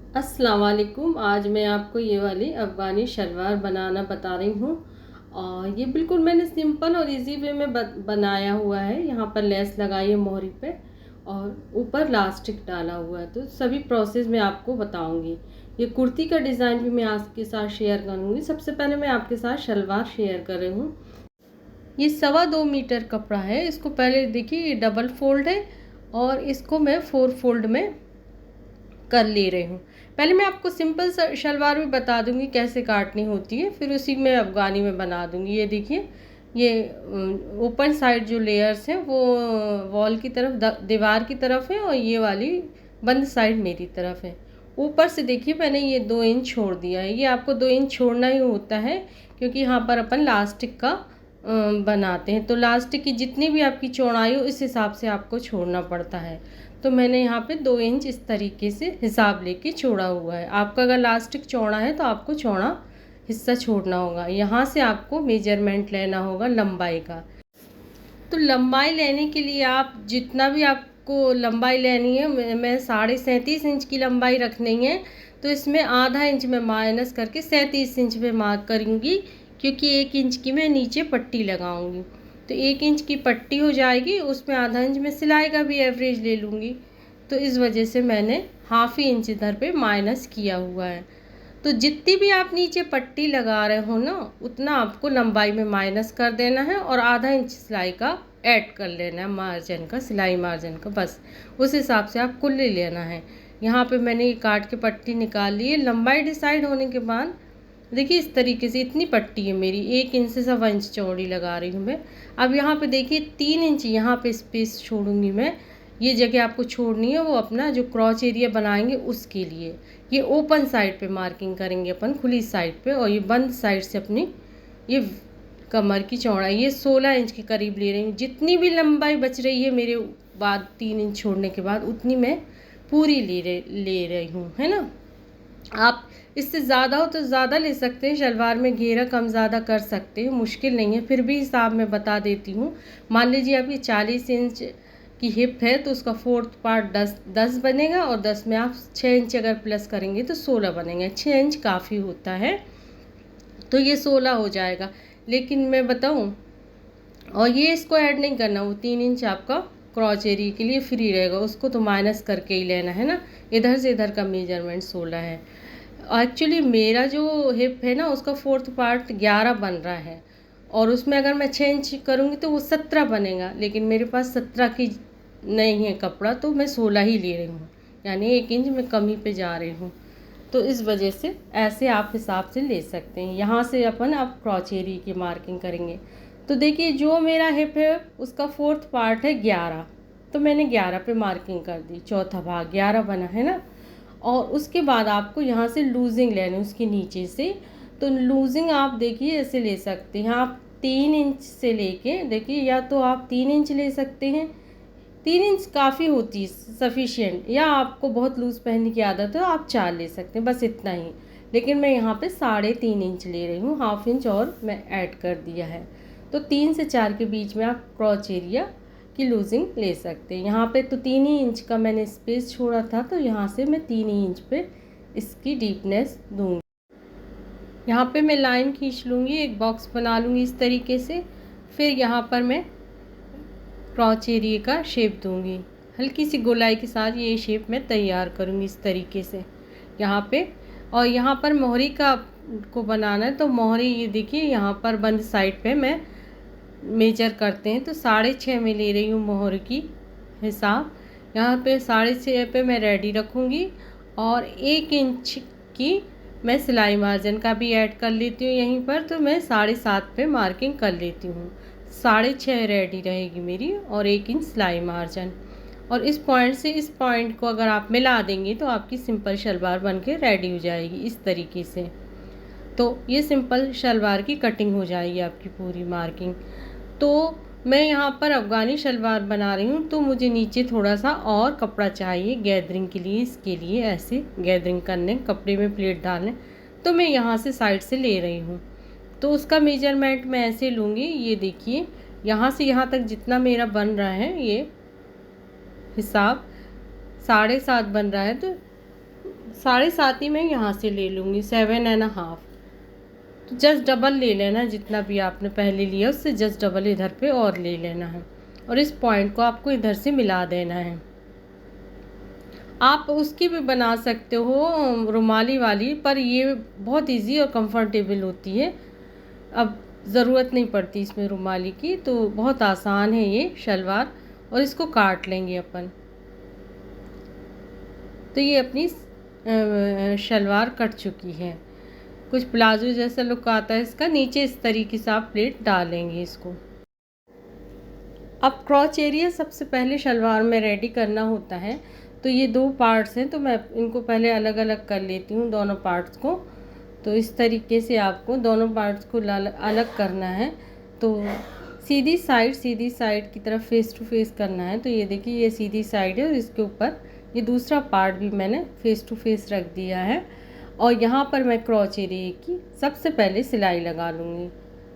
अस्सलाम वालेकुम। आज मैं आपको ये वाली अफ़गानी शलवार बनाना बता रही हूँ। और ये बिल्कुल मैंने सिंपल और इजी वे में बनाया हुआ है। यहाँ पर लेस लगाई है मोहरी पे और ऊपर लास्टिक डाला हुआ है। तो सभी प्रोसेस मैं आपको बताऊँगी। ये कुर्ती का डिज़ाइन भी मैं आपके साथ शेयर करूँगी। सबसे पहले मैं आपके साथ शलवार शेयर कर रही हूँ। ये 2.25 मीटर कपड़ा है। इसको पहले देखिए, ये डबल फोल्ड है और इसको मैं 4 फोल्ड में कर ले रही हूँ। पहले मैं आपको सिंपल शलवार भी बता दूंगी कैसे काटनी होती है, फिर उसी में अफ़गानी में बना दूंगी। ये देखिए, ये ओपन साइड जो लेयर्स हैं वो वॉल की तरफ, दीवार की तरफ है और ये वाली बंद साइड मेरी तरफ है। ऊपर से देखिए मैंने ये 2 इंच छोड़ दिया है। ये आपको 2 इंच छोड़ना ही होता है क्योंकि यहाँ पर अपन लास्टिक का बनाते हैं। तो लास्टिक की जितनी भी आपकी चौड़ाई हो इस हिसाब से आपको छोड़ना पड़ता है। तो मैंने यहाँ पे 2 इंच इस तरीके से हिसाब लेके छोड़ा हुआ है। आपका अगर लास्टिक चौड़ा है तो आपको चौड़ा हिस्सा छोड़ना होगा। यहाँ से आपको मेजरमेंट लेना होगा लंबाई का। तो लंबाई लेने के लिए आप जितना भी आपको लंबाई लेनी है, मैं 37.5 इंच की लंबाई रखनी है। तो इसमें आधा इंच मैं माइनस करके 37 इंच पे मार्क करूँगी क्योंकि 1 इंच की मैं नीचे पट्टी लगाऊंगी। तो 1 इंच की पट्टी हो जाएगी, उसमें आधा इंच मैं सिलाई का भी एवरेज ले लूँगी। तो इस वजह से मैंने हाफ ही इंच इधर पे माइनस किया हुआ है। तो जितनी भी आप नीचे पट्टी लगा रहे हो ना, उतना आपको लंबाई में माइनस कर देना है और आधा इंच सिलाई का ऐड कर लेना है, मार्जिन का, सिलाई मार्जिन का। बस उस हिसाब से आप कुल ले लेना है। यहाँ पे मैंने ये काट के पट्टी निकाल ली है। लंबाई डिसाइड होने के बाद देखिए इस तरीके से इतनी पट्टी है मेरी, 1 इंच से 1.25 इंच चौड़ी लगा रही हूँ मैं। अब यहाँ पे देखिए 3 इंच यहाँ पे स्पेस छोड़ूंगी मैं। ये जगह आपको छोड़नी है वो अपना जो क्रॉच एरिया बनाएंगे उसके लिए। ये ओपन साइड पे मार्किंग करेंगे अपन, खुली साइड पे, और ये बंद साइड से अपनी ये कमर की चौड़ाई ये 16 इंच के करीब ले रही हूँ। जितनी भी लंबाई बच रही है मेरे बाद 3 इंच छोड़ने के बाद, उतनी मैं पूरी ले रही हूँ, है ना। आप इससे ज़्यादा हो तो ज़्यादा ले सकते हैं, शलवार में घेरा कम ज़्यादा कर सकते हैं, मुश्किल नहीं है। फिर भी हिसाब में बता देती हूँ। मान लीजिए आप ये 40 इंच की हिप है तो उसका 4th पार्ट 10 बनेगा और 10 में आप 6 इंच अगर प्लस करेंगे तो 16 बनेंगे। 6 इंच काफ़ी होता है तो ये 16 हो जाएगा। लेकिन मैं बताऊँ, और ये इसको ऐड नहीं करना, वो 3 इंच आपका क्रॉच एरिया के लिए फ्री रहेगा, उसको तो माइनस करके ही लेना है ना। इधर से इधर का मेजरमेंट 16 है। एक्चुअली मेरा जो हिप है ना उसका 4th पार्ट 11 बन रहा है और उसमें अगर मैं 6 इंच करूँगी तो वो 17 बनेगा। लेकिन मेरे पास 17 की नहीं है कपड़ा, तो मैं 16 ही ले रही हूँ, यानी 1 इंच मैं कमी पे जा रही हूँ। तो इस वजह से ऐसे आप हिसाब से ले सकते हैं। यहाँ से अपन अब क्रॉच एरिया की मार्किंग करेंगे। तो देखिए जो मेरा हिप है उसका 4th पार्ट है 11, तो मैंने 11 पे मार्किंग कर दी, चौथा भाग 11 बना है ना। और उसके बाद आपको यहाँ से लूजिंग लेनी है उसके नीचे से। तो लूजिंग आप देखिए ऐसे ले सकते हैं, आप 3 इंच से लेके देखिए, या तो आप 3 इंच ले सकते हैं, 3 इंच काफ़ी होती है सफिशिएंट, या आपको बहुत लूज़ पहनने की आदत है आप 4 ले सकते हैं, बस इतना ही। लेकिन मैं यहाँ पे 3.5 इंच ले रही हूँ, हाफ इंच और मैं ऐड कर दिया है। तो 3 से 4 के बीच में आप क्रॉच एरिया की लूजिंग ले सकते हैं। यहाँ पे तो 3 ही इंच का मैंने स्पेस छोड़ा था, तो यहाँ से मैं 3 ही इंच पे इसकी डीपनेस दूँगी। यहाँ पे मैं लाइन खींच लूँगी, एक बॉक्स बना लूँगी इस तरीके से। फिर यहाँ पर मैं क्रॉच एरिया का शेप दूँगी, हल्की सी गोलाई के साथ ये शेप मैं तैयार करूँगी इस तरीके से यहाँ पे। और यहाँ पर मोहरी का को बनाना है, तो मोहरी ये देखिए यहाँ पर बंद साइड पे मैं मेजर करते हैं तो 6.5 में ले रही हूँ मोहर की हिसाब। यहाँ पे 6.5 पे मैं रेडी रखूँगी और 1 इंच की मैं सिलाई मार्जिन का भी ऐड कर लेती हूँ यहीं पर। तो मैं 7.5 पे मार्किंग कर लेती हूँ, 6.5 रेडी रहेगी मेरी और 1 इंच सिलाई मार्जिन। और इस पॉइंट से इस पॉइंट को अगर आप मिला देंगे तो आपकी सिंपल शलवार बन के रेडी हो जाएगी इस तरीके से। तो ये सिंपल शलवार की कटिंग हो जाएगी आपकी पूरी मार्किंग। तो मैं यहाँ पर अफ़गानी शलवार बना रही हूँ, तो मुझे नीचे थोड़ा सा और कपड़ा चाहिए गैदरिंग के लिए। इसके लिए ऐसे गैदरिंग करने, कपड़े में प्लेट डालने, तो मैं यहाँ से साइड से ले रही हूँ। तो उसका मेजरमेंट मैं ऐसे लूँगी, ये देखिए यहाँ से यहाँ तक जितना मेरा बन रहा है ये हिसाब 7.5 बन रहा है, तो 7.5 ही मैं यहाँ से ले लूँगी, 7.5। तो जस्ट डबल ले लेना, जितना भी आपने पहले लिया उससे जस्ट डबल इधर पे और ले लेना है, और इस पॉइंट को आपको इधर से मिला देना है। आप उसकी भी बना सकते हो रुमाली वाली, पर ये बहुत इजी और कंफर्टेबल होती है। अब ज़रूरत नहीं पड़ती इसमें रुमाली की, तो बहुत आसान है ये शलवार। और इसको काट लेंगे अपन। तो ये अपनी शलवार कट चुकी है। कुछ प्लाजो जैसा लुक आता है इसका। नीचे इस तरीके से आप प्लेट डालेंगे इसको। अब क्रॉच एरिया सबसे पहले शलवार में रेडी करना होता है। तो ये 2 पार्ट्स हैं, तो मैं इनको पहले अलग अलग कर लेती हूँ दोनों पार्ट्स को। तो इस तरीके से आपको दोनों पार्ट्स को अलग करना है। तो सीधी साइड की तरफ फेस टू फेस करना है। तो ये देखिए, ये सीधी साइड है और इसके ऊपर ये दूसरा पार्ट भी मैंने फेस टू फेस रख दिया है। और यहाँ पर मैं क्रॉच एरिया की सबसे पहले सिलाई लगा लूँगी।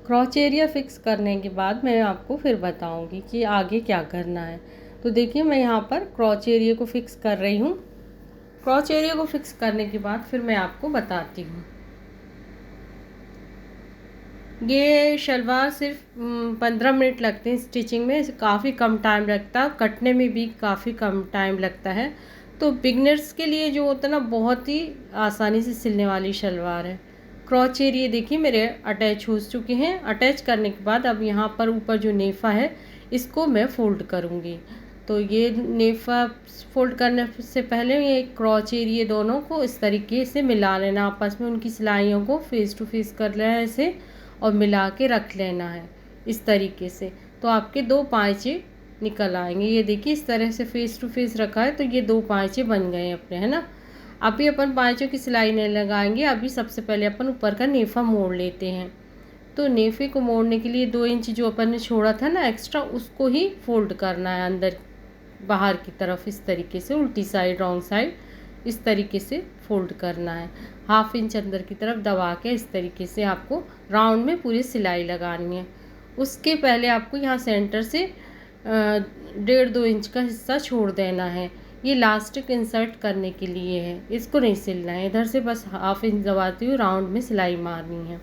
क्रॉच एरिया फिक्स करने के बाद मैं आपको फिर बताऊँगी कि आगे क्या करना है। तो देखिए, मैं यहाँ पर क्रॉच एरिया को फिक्स कर रही हूँ। क्रॉच एरिया को फिक्स करने के बाद फिर मैं आपको बताती हूँ। ये शलवार सिर्फ 15 मिनट लगते हैं स्टिचिंग में, काफ़ी कम टाइम लगता है, कटने में भी काफ़ी कम टाइम लगता है। तो बिगनर्स के लिए जो होता है ना, बहुत ही आसानी से सिलने वाली शलवार है। क्रॉच एरिया देखिए मेरे अटैच हो चुके हैं। अटैच करने के बाद अब यहाँ पर ऊपर जो नेफा है इसको मैं फ़ोल्ड करूँगी। तो ये नेफा फ़ोल्ड करने से पहले ये क्रॉच एरिया दोनों को इस तरीके से मिला लेना आपस में, उनकी सिलाइयों को फेस टू फेस कर लेना ऐसे और मिला के रख लेना है इस तरीके से। तो आपके 2 पाँचे निकल आएंगे। ये देखिए, इस तरह से फेस टू फेस रखा है तो ये 2 पाँचे बन गए अपने, है ना। अभी अपन पाँचों की सिलाई नहीं लगाएंगे। अभी सबसे पहले अपन ऊपर का नेफा मोड़ लेते हैं। तो नेफे को मोड़ने के लिए 2 इंच जो अपन ने छोड़ा था ना एक्स्ट्रा, उसको ही फोल्ड करना है अंदर बाहर की तरफ, इस तरीके से उल्टी साइड रॉन्ग साइड इस तरीके से फोल्ड करना है। 1/2 इंच अंदर की तरफ दबा के इस तरीके से आपको राउंड में पूरी सिलाई लगानी है। उसके पहले आपको यहाँ सेंटर से 1.5-2 इंच का हिस्सा छोड़ देना है। ये इलास्टिक इंसर्ट करने के लिए है, इसको नहीं सिलना है। इधर से बस 1/2 इंच दबाती हुई राउंड में सिलाई मारनी है।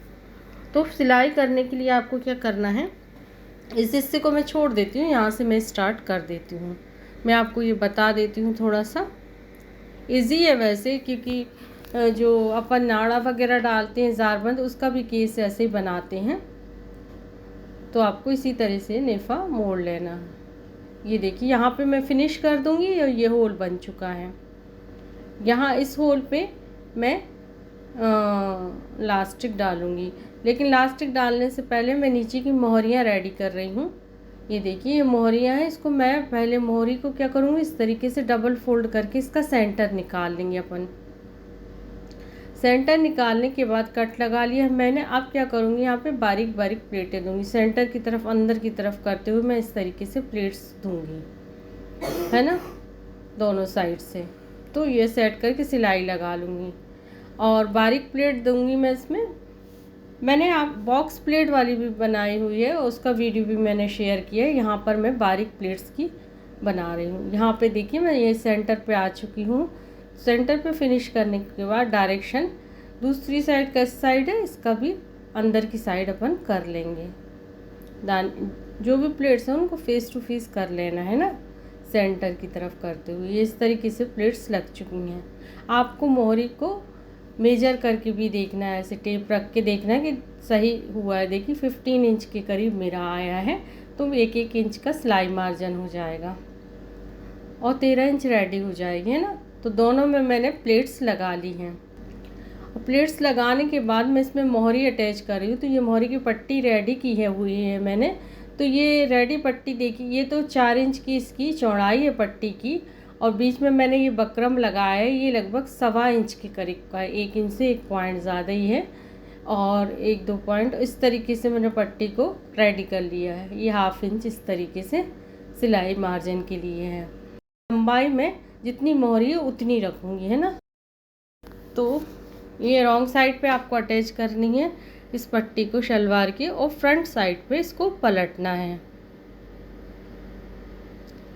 तो सिलाई करने के लिए आपको क्या करना है, इस हिस्से को मैं छोड़ देती हूँ, यहाँ से मैं स्टार्ट कर देती हूँ। मैं आपको ये बता देती हूँ, थोड़ा सा इजी है वैसे, क्योंकि जो अपन नाड़ा वगैरह डालते हैं ज़ारबंद, उसका भी केस ऐसे ही बनाते हैं। तो आपको इसी तरह से नेफा मोड़ लेना है। ये देखिए, यहाँ पे मैं फिनिश कर दूँगी और ये होल बन चुका है। यहाँ इस होल पे मैं लास्टिक डालूँगी, लेकिन लास्टिक डालने से पहले मैं नीचे की मोहरियाँ रेडी कर रही हूँ। ये देखिए, ये मोहरियाँ हैं। इसको मैं पहले मोहरी को क्या करूँगी, इस तरीके से डबल फोल्ड करके इसका सेंटर निकाल लेंगे अपन। सेंटर निकालने के बाद कट लगा लिया मैंने। अब क्या करूँगी, यहाँ पे बारीक बारीक प्लेटें दूँगी। सेंटर की तरफ अंदर की तरफ करते हुए मैं इस तरीके से प्लेट्स दूँगी, है ना, दोनों साइड से। तो ये सेट करके सिलाई लगा लूँगी और बारीक प्लेट दूँगी मैं इसमें। मैंने आप बॉक्स प्लेट वाली भी बनाई हुई है, उसका वीडियो भी मैंने शेयर किया है। यहाँ पर मैं बारीक प्लेट्स की बना रही हूँ। यहाँ पे देखिए, मैं ये सेंटर पे आ चुकी हूँ। सेंटर पे फिनिश करने के बाद डायरेक्शन दूसरी साइड का इस साइड है, इसका भी अंदर की साइड अपन कर लेंगे। जो भी प्लेट्स हैं उनको फेस टू फेस कर लेना है ना, सेंटर की तरफ करते हुए। ये इस तरीके से प्लेट्स लग चुकी हैं। आपको मोहरी को मेजर करके भी देखना है, ऐसे टेप रख के देखना है कि सही हुआ है। देखिए 15 इंच के करीब मेरा आया है, तो 1-1 इंच का सिलाई मार्जिन हो जाएगा और 13 इंच रेडी हो जाएगी, है ना। तो दोनों में मैंने प्लेट्स लगा ली हैं। और प्लेट्स लगाने के बाद मैं इसमें मोहरी अटैच कर रही हूँ। तो ये मोहरी की पट्टी रेडी की है हुई है मैंने। तो ये रेडी पट्टी देखिए, ये तो 4 इंच की इसकी चौड़ाई है पट्टी की, और बीच में मैंने ये बकरम लगाया है। ये लगभग 1.25 इंच के करीब का है, 1 इंच से 1 पॉइंट ज़्यादा ही है, और 1-2 पॉइंट इस तरीके से मैंने पट्टी को रेडी कर लिया है। ये 1/2 इंच इस तरीके से सिलाई मार्जिन के लिए है। लंबाई में जितनी मोहरी है उतनी रखूँगी, है ना। तो ये रॉन्ग साइड पे आपको अटैच करनी है इस पट्टी को शलवार की, और फ्रंट साइड पे इसको पलटना है।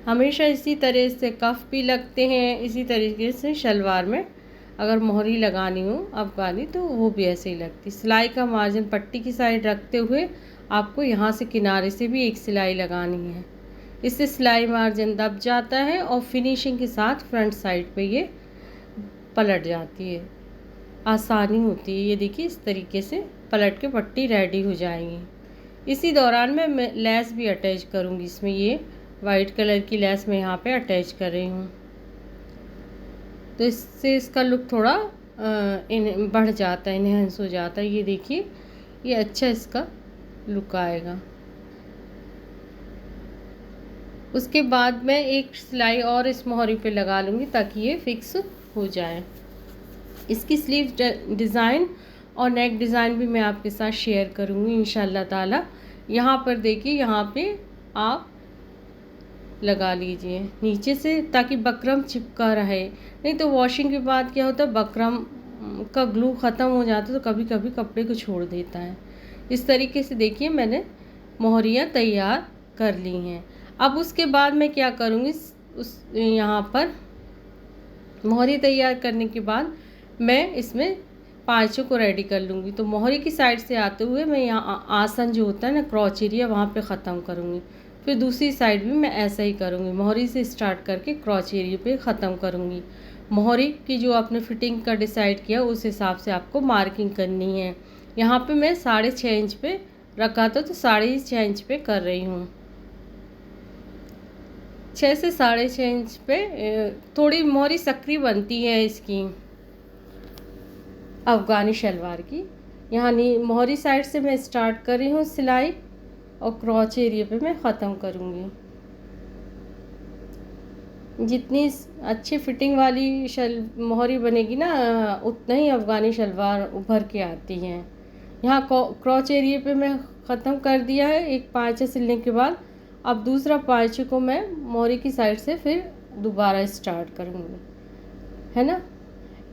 हमेशा इसी तरह से कफ भी लगते हैं, इसी तरीके से शलवार में अगर मोहरी लगानी हो अफ़गानी तो वो भी ऐसे ही लगती। सिलाई का मार्जिन पट्टी की साइड रखते हुए आपको यहाँ से किनारे से भी एक सिलाई लगानी है। इससे सिलाई मार्जिन दब जाता है और फिनिशिंग के साथ फ्रंट साइड पे ये पलट जाती है, आसानी होती है। ये देखिए इस तरीके से पलट के पट्टी रेडी हो जाएगी। इसी दौरान मैं लेस भी अटैच करूँगी इसमें। ये वाइट कलर की लेस मैं यहाँ पे अटैच कर रही हूँ, तो इससे इसका लुक थोड़ा बढ़ जाता है, इनहेंस हो जाता है। ये देखिए ये अच्छा इसका लुक आएगा। उसके बाद मैं एक सिलाई और इस मोहरी पे लगा लूँगी ताकि ये फिक्स हो जाए। इसकी स्लीव डिज़ाइन और नेक डिज़ाइन भी मैं आपके साथ शेयर करूँगी इंशाल्लाह ताला। यहाँ पर देखिए, यहाँ पे आप लगा लीजिए नीचे से ताकि बकरम चिपका रहे, नहीं तो वॉशिंग के बाद क्या होता है बकरम का ग्लू ख़त्म हो जाता है तो कभी कभी कपड़े को छोड़ देता है। इस तरीके से देखिए मैंने मोहरियाँ तैयार कर ली हैं। अब उसके बाद मैं क्या करूँगी, उस यहाँ पर मोहरी तैयार करने के बाद मैं इसमें पाँचों को रेडी कर लूँगी। तो मोहरी की साइड से आते हुए मैं यहाँ आसन जो होता है ना क्रॉच एरिया, वहाँ पे ख़त्म करूँगी। फिर दूसरी साइड भी मैं ऐसा ही करूँगी, मोहरी से स्टार्ट करके क्रॉच एरिया पे ख़त्म करूँगी। मोहरी की जो आपने फिटिंग का डिसाइड किया उस हिसाब से आपको मार्किंग करनी है। यहाँ पे मैं 6.5 इंच पे रखा था तो 6.5 इंच पे कर रही हूँ। 6 से 6.5 इंच पे थोड़ी मोहरी सकरी बनती है इसकी अफ़गानी शलवार की। यहाँ मोहरी साइड से मैं स्टार्ट कर रही हूँ सिलाई और क्रॉच एरिया पे मैं ख़त्म करूँगी। जितनी अच्छी फिटिंग वाली मोहरी बनेगी ना उतना ही अफ़गानी शलवार उभर के आती हैं। यहाँ क्रॉच एरिया पे मैं ख़त्म कर दिया है एक पाँचा सिलने के बाद। अब दूसरा पाँचे को मैं मोहरी की साइड से फिर दोबारा स्टार्ट करूँगी, है ना।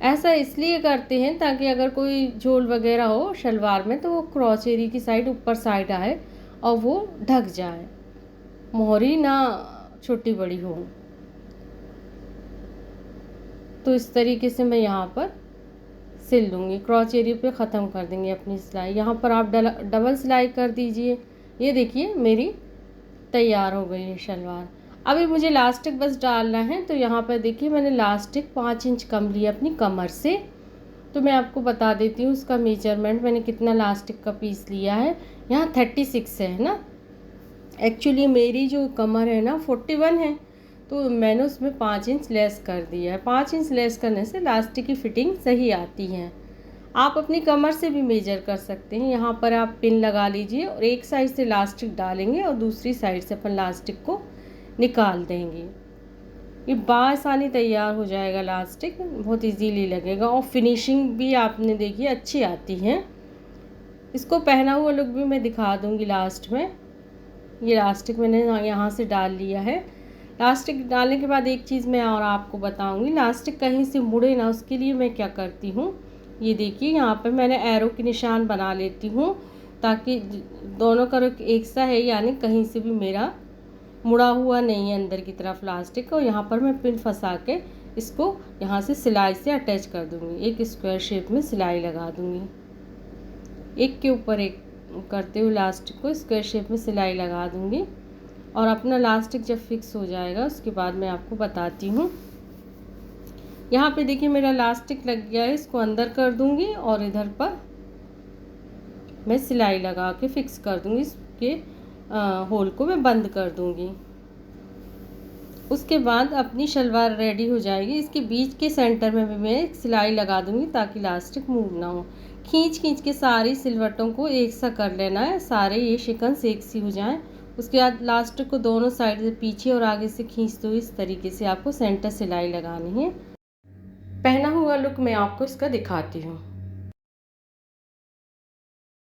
ऐसा इसलिए करते हैं ताकि अगर कोई झोल वगैरह हो शलवार में तो वो क्रॉच एरिया की साइड ऊपर साइड आए और वो ढक जाए, मोहरी ना छोटी बड़ी हो। तो इस तरीके से मैं यहाँ पर सिल लूँगी। क्रॉच एरिया पे ख़त्म कर देंगे अपनी सिलाई। यहाँ पर आप डबल सिलाई कर दीजिए। ये देखिए मेरी तैयार हो गई है शलवार। अभी मुझे लास्टिक बस डालना है। तो यहाँ पर देखिए मैंने लास्टिक 5 इंच कम लिया अपनी कमर से। तो मैं आपको बता देती हूँ उसका मेजरमेंट, मैंने कितना लास्टिक का पीस लिया है। यहाँ 36 है ना, एक्चुअली मेरी जो कमर है ना 41 है, तो मैंने उसमें 5 इंच लेस कर दिया है। 5 इंच लेस करने से लास्टिक की फिटिंग सही आती है। आप अपनी कमर से भी मेजर कर सकते हैं। यहाँ पर आप पिन लगा लीजिए और एक साइड से लास्टिक डालेंगे और दूसरी साइड से अपन लास्टिक को निकाल देंगे। ये बाआसानी तैयार हो जाएगा लास्टिक, बहुत इजीली लगेगा और फिनिशिंग भी आपने देखिए अच्छी आती है। इसको पहना हुआ लुक भी मैं दिखा दूँगी लास्ट में। ये लास्टिक मैंने यहाँ से डाल लिया है। लास्टिक डालने के बाद एक चीज़ मैं और आपको बताऊँगी, लास्टिक कहीं से मुड़े ना उसके लिए मैं क्या करती हूँ, ये देखिए यहाँ पे मैंने एरो के निशान बना लेती हूँ ताकि दोनों का रुख एक सा है, यानी कहीं से भी मेरा मुड़ा हुआ नहीं है अंदर की तरफ लास्टिक। और यहाँ पर मैं पिन फंसा के इसको यहाँ से सिलाई से अटैच कर दूँगी। एक स्क्वायर शेप में सिलाई लगा दूँगी, एक के ऊपर एक करते हुए लास्टिक को स्क्वायर शेप में सिलाई लगा दूँगी। और अपना लास्टिक जब फिक्स हो जाएगा उसके बाद मैं आपको बताती हूँ। यहाँ पे देखिए मेरा लास्टिक लग गया है, इसको अंदर कर दूँगी और इधर पर मैं सिलाई लगा के फिक्स कर दूँगी। इसके होल को मैं बंद कर दूँगी। उसके बाद अपनी शलवार रेडी हो जाएगी। इसके बीच के सेंटर में भी मैं एक सिलाई लगा दूँगी ताकि लास्टिक मूव ना हो। खींच के सारी सिलवटों को एक सा कर लेना है, सारे ये शिकन्स एक सी हो जाएं। उसके बाद लास्टिक को दोनों साइड से पीछे और आगे से खींचते हुए इस तरीके से आपको सेंटर सिलाई लगानी है। पहना हुआ लुक मैं आपको इसका दिखाती हूँ।